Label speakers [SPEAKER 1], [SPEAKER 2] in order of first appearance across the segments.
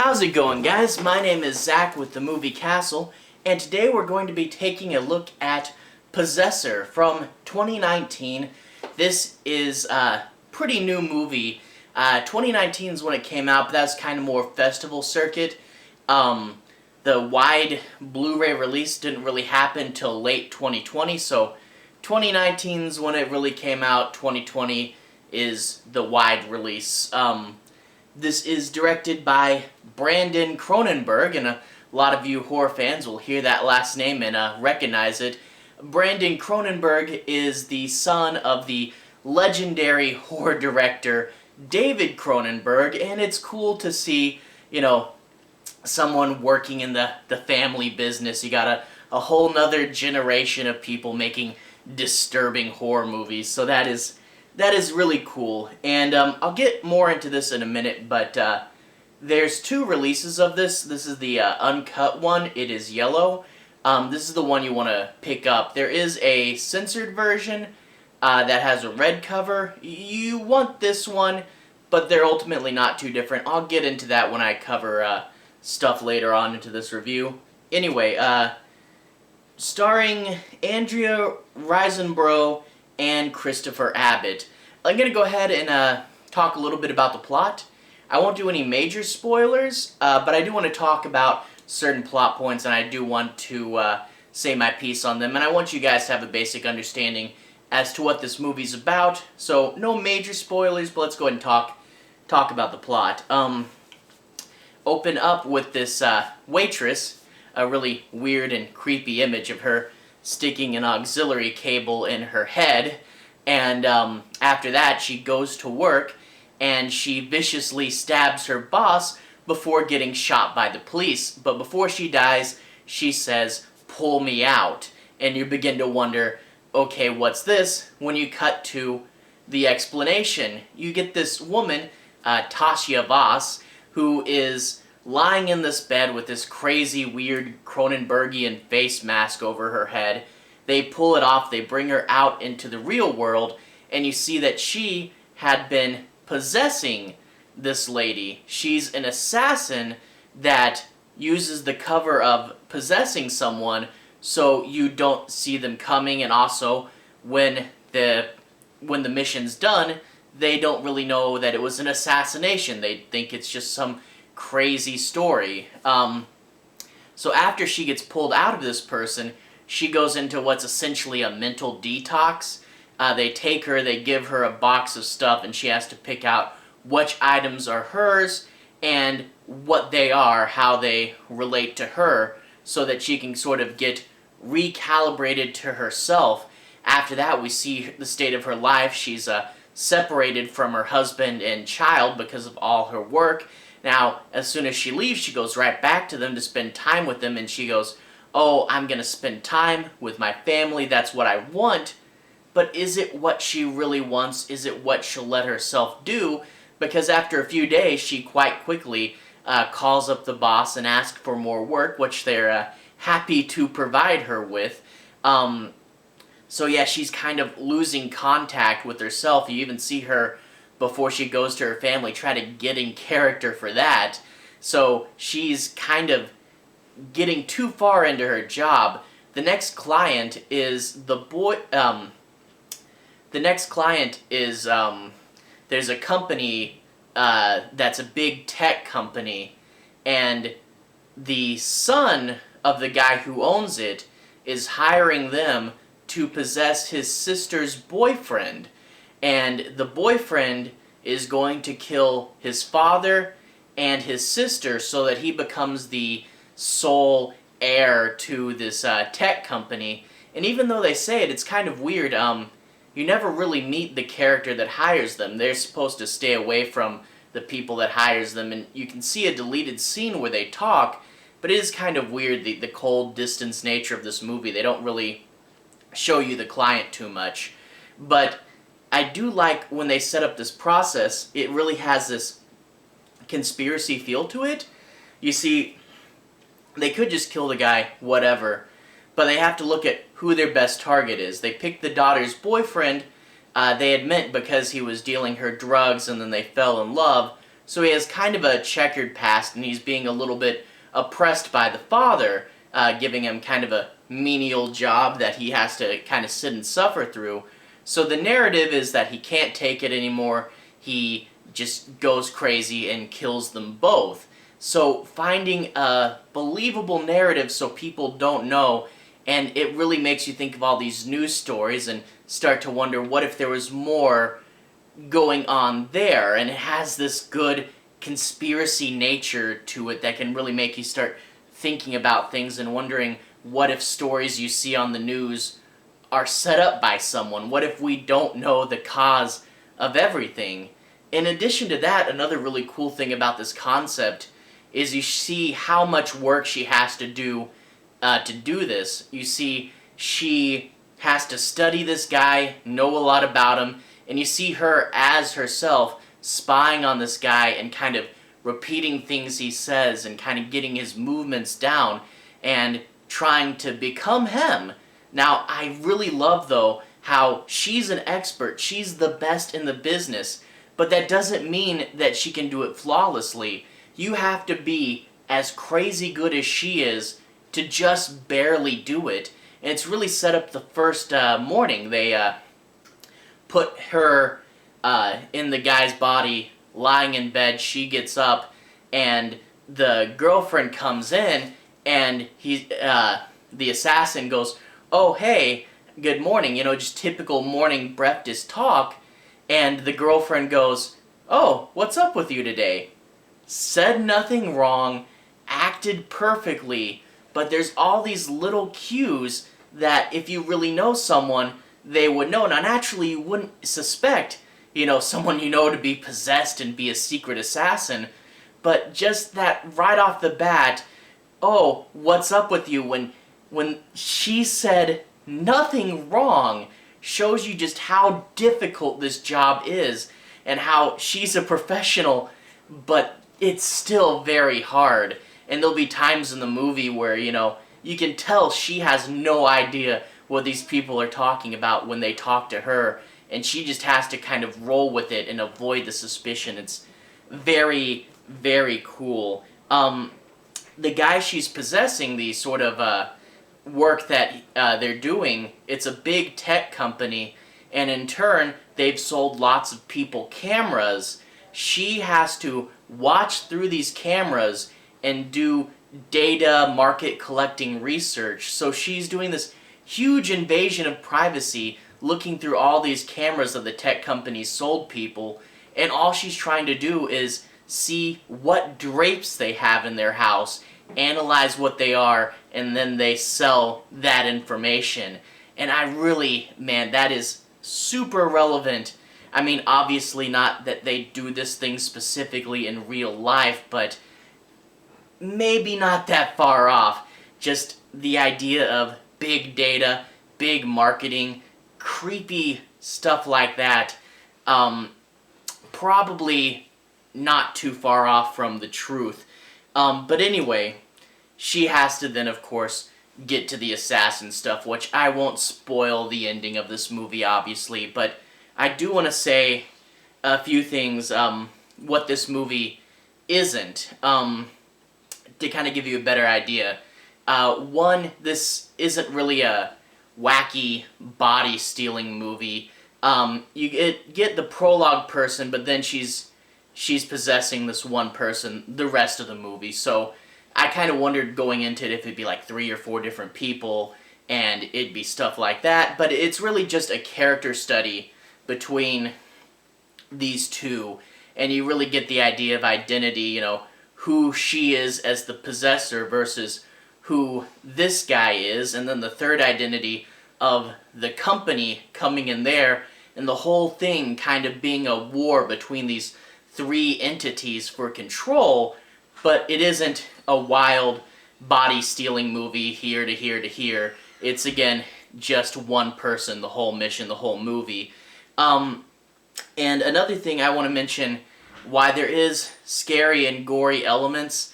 [SPEAKER 1] How's it going, guys? My name is Zach with the movie Castle, and today we're going to be taking a look at Possessor from 2019. This is a pretty new movie. 2019 is when it came out, but that's kind of more festival circuit. The wide Blu-ray release didn't really happen till late 2020, so 2019 is when it really came out. 2020 is the wide release. This is directed by Brandon Cronenberg, and a lot of you horror fans will hear that last name and recognize it. Brandon Cronenberg is the son of the legendary horror director David Cronenberg, and it's cool to see, someone working in the family business. You got a whole nother generation of people making disturbing horror movies, so that is really cool. And I'll get more into this in a minute, but there's two releases of this. This is the uncut one. It is yellow. This is the one you want to pick up. There is a censored version that has a red cover. You want this one, but they're ultimately not too different. I'll get into that when I cover stuff later on into this review. Anyway, starring Andrea, Riseborough, and Christopher Abbott. I'm going to go ahead and talk a little bit about the plot. I won't do any major spoilers, but I do want to talk about certain plot points, and I do want to say my piece on them, and I want you guys to have a basic understanding as to what this movie's about. So, no major spoilers, but let's go ahead and talk about the plot. Open up with this waitress, a really weird and creepy image of her sticking an auxiliary cable in her head, and after that she goes to work and she viciously stabs her boss before getting shot by the police. But before she dies, she says, "Pull me out." And you begin to wonder, okay, what's this? When you cut to the explanation, you get this woman, Tasha Voss, who is lying in this bed with this crazy, weird Cronenbergian face mask over her head. They pull it off, they bring her out into the real world, and you see that she had been possessing this lady. She's an assassin that uses the cover of possessing someone so you don't see them coming, and also when the mission's done, they don't really know that it was an assassination. They think it's just some crazy story. So after she gets pulled out of this person, she goes into what's essentially a mental detox. They take her, they give her a box of stuff, and she has to pick out which items are hers and what they are, how they relate to her, so that she can sort of get recalibrated to herself. After that, we see the state of her life. She's separated from her husband and child because of all her work. Now, as soon as she leaves, she goes right back to them to spend time with them, and she goes, "Oh, I'm going to spend time with my family, that's what I want." But is it what she really wants? Is it what she'll let herself do? Because after a few days, she quite quickly calls up the boss and asks for more work, which they're happy to provide her with. So yeah, she's kind of losing contact with herself. You even see her, before she goes to her family, try to get in character for that. So she's kind of getting too far into her job. The next client is there's a company that's a big tech company, and the son of the guy who owns it is hiring them to possess his sister's boyfriend. And the boyfriend is going to kill his father and his sister so that he becomes the sole heir to this tech company. And even though they say it, it's kind of weird. You never really meet the character that hires them. They're supposed to stay away from the people that hires them, and you can see a deleted scene where they talk, but it is kind of weird, the cold distance nature of this movie. They don't really show you the client too much. But I do like when they set up this process, it really has this conspiracy feel to it. You see, they could just kill the guy, whatever, but they have to look at who their best target is. They picked the daughter's boyfriend, they admit because he was dealing her drugs and then they fell in love, So he has kind of a checkered past, and he's being a little bit oppressed by the father, giving him kind of a menial job that he has to kind of sit and suffer through. So the narrative is that he can't take it anymore. He just goes crazy and kills them both. So finding a believable narrative so people don't know, and it really makes you think of all these news stories and start to wonder what if there was more going on there, and it has this good conspiracy nature to it that can really make you start thinking about things and wondering what if stories you see on the news are set up by someone? What if we don't know the cause of everything? In addition to that, another really cool thing about this concept is you see how much work she has to do this. You see she has to study this guy, know a lot about him, and you see her as herself spying on this guy and kind of repeating things he says and kind of getting his movements down and trying to become him. Now, I really love, though, how she's an expert. She's the best in the business, but that doesn't mean that she can do it flawlessly. You have to be as crazy good as she is to just barely do it. And it's really set up the first morning. They put her in the guy's body, lying in bed. She gets up, and the girlfriend comes in, and the assassin goes, "Oh, hey, good morning," just typical morning breakfast talk, and the girlfriend goes, "Oh, what's up with you today?" Said nothing wrong, acted perfectly, but there's all these little cues that if you really know someone, they would know. Now, naturally, you wouldn't suspect, someone to be possessed and be a secret assassin, but just that right off the bat, "Oh, what's up with you?" When she said nothing wrong, shows you just how difficult this job is and how she's a professional, but it's still very hard. And there'll be times in the movie where, you can tell she has no idea what these people are talking about when they talk to her, and she just has to kind of roll with it and avoid the suspicion. It's very, very cool. The guy she's possessing, the sort of work that they're doing, it's a big tech company, and in turn, they've sold lots of people cameras. She has to watch through these cameras and do data market collecting research. So she's doing this huge invasion of privacy, looking through all these cameras that the tech companies sold people, and all she's trying to do is see what drapes they have in their house, analyze what they are, and then they sell that information. And I really, man, that is super relevant. I mean, obviously not that they do this thing specifically in real life, but maybe not that far off. Just the idea of big data, big marketing, creepy stuff like that, probably not too far off from the truth. But anyway, she has to then, of course, get to the assassin stuff, which I won't spoil the ending of this movie, obviously, but I do want to say a few things, what this movie isn't, to kind of give you a better idea. One, this isn't really a wacky body-stealing movie. You get the prologue person, but then she's possessing this one person the rest of the movie. So I kind of wondered going into it if it'd be like 3 or 4 different people, and it'd be stuff like that. But it's really just a character study between these two, and you really get the idea of identity, who she is as the possessor versus who this guy is, and then the third identity of the company coming in there, and the whole thing kind of being a war between these 3 entities for control, but it isn't a wild body-stealing movie here to here to here. It's, again, just one person, the whole mission, the whole movie. And another thing I want to mention, why there is scary and gory elements,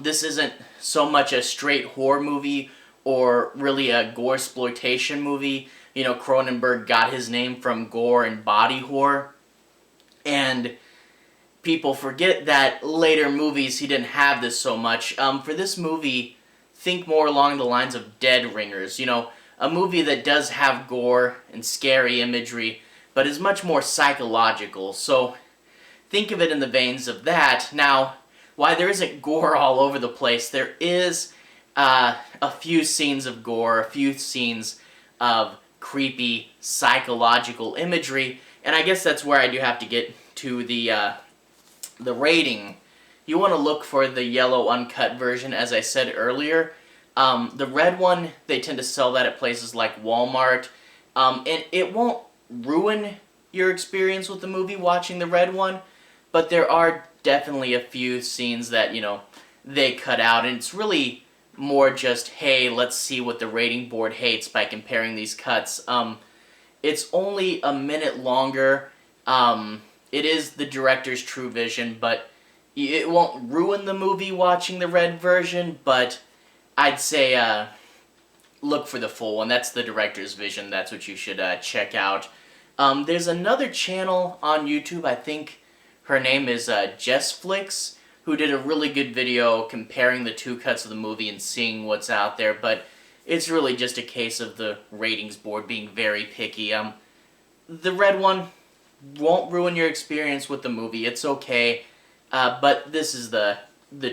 [SPEAKER 1] this isn't so much a straight horror movie or really a gore-exploitation movie. Cronenberg got his name from gore and body horror. And people forget that later movies he didn't have this so much. For this movie, think more along the lines of Dead Ringers. You know, a movie that does have gore and scary imagery, but is much more psychological. So think of it in the veins of that. Now, why there isn't gore all over the place, there is a few scenes of gore, a few scenes of creepy psychological imagery, and I guess that's where I do have to get to the rating. You want to look for the yellow uncut version, as I said earlier. The red one, they tend to sell that at places like Walmart, and it won't ruin your experience with the movie watching the red one, but there are definitely a few scenes that, you know, they cut out, and it's really more just, hey, let's see what the rating board hates by comparing these cuts. It's only a minute longer. It is the director's true vision, but it won't ruin the movie watching the red version, but I'd say look for the full one. That's the director's vision. That's what you should check out. There's another channel on YouTube, I think her name is JessFlix, who did a really good video comparing the two cuts of the movie and seeing what's out there, but it's really just a case of the ratings board being very picky. The red one won't ruin your experience with the movie. It's okay, but this is the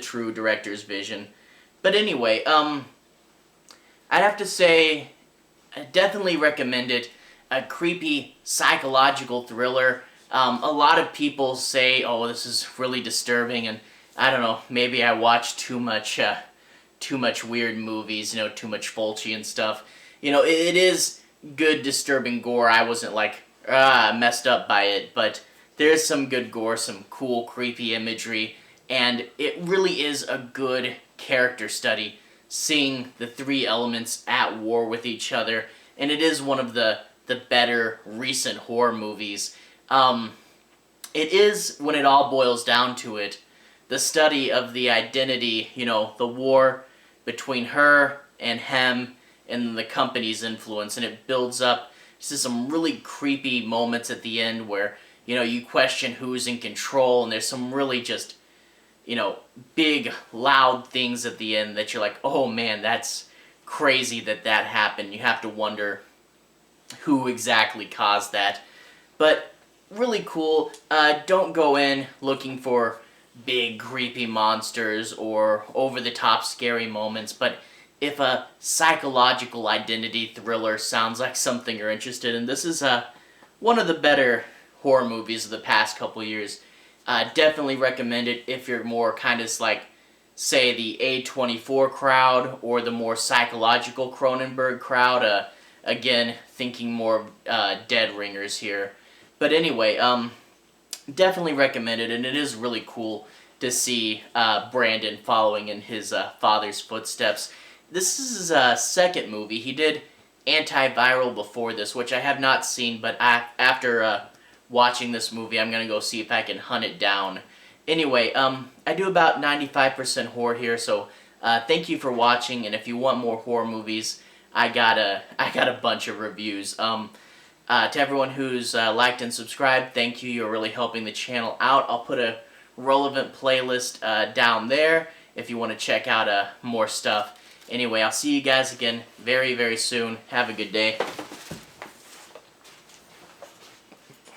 [SPEAKER 1] true director's vision. But anyway, I'd have to say I definitely recommend it. A creepy psychological thriller. A lot of people say, oh, this is really disturbing, and I don't know, maybe I watch too much weird movies, you know, too much Fulci and stuff. You know, it is good disturbing gore. I wasn't like, messed up by it, but there's some good gore, some cool, creepy imagery, and it really is a good character study, seeing the three elements at war with each other, and it is one of the better recent horror movies. It is, when it all boils down to it, the study of the identity, you know, the war between her and him and the company's influence, and it builds up to some really creepy moments at the end where, you know, you question who's in control, and there's some really just, you know, big, loud things at the end that you're like, oh man, that's crazy that happened. You have to wonder who exactly caused that. But really cool. Don't go in looking for big creepy monsters or over-the-top scary moments, but if a psychological identity thriller sounds like something you're interested in, this is one of the better horror movies of the past couple years. Definitely recommend it if you're more kind of like, say, the A24 crowd or the more psychological Cronenberg crowd. Again, thinking more Dead Ringers here. But anyway, definitely recommend it, and it is really cool to see Brandon following in his father's footsteps. This is his second movie. He did Antiviral before this, which I have not seen, but after watching this movie, I'm going to go see if I can hunt it down. Anyway, I do about 95% horror here, so thank you for watching, and if you want more horror movies, I got a bunch of reviews. To everyone who's liked and subscribed, thank you. You're really helping the channel out. I'll put a relevant playlist down there if you want to check out more stuff. Anyway, I'll see you guys again very, very soon. Have a good day.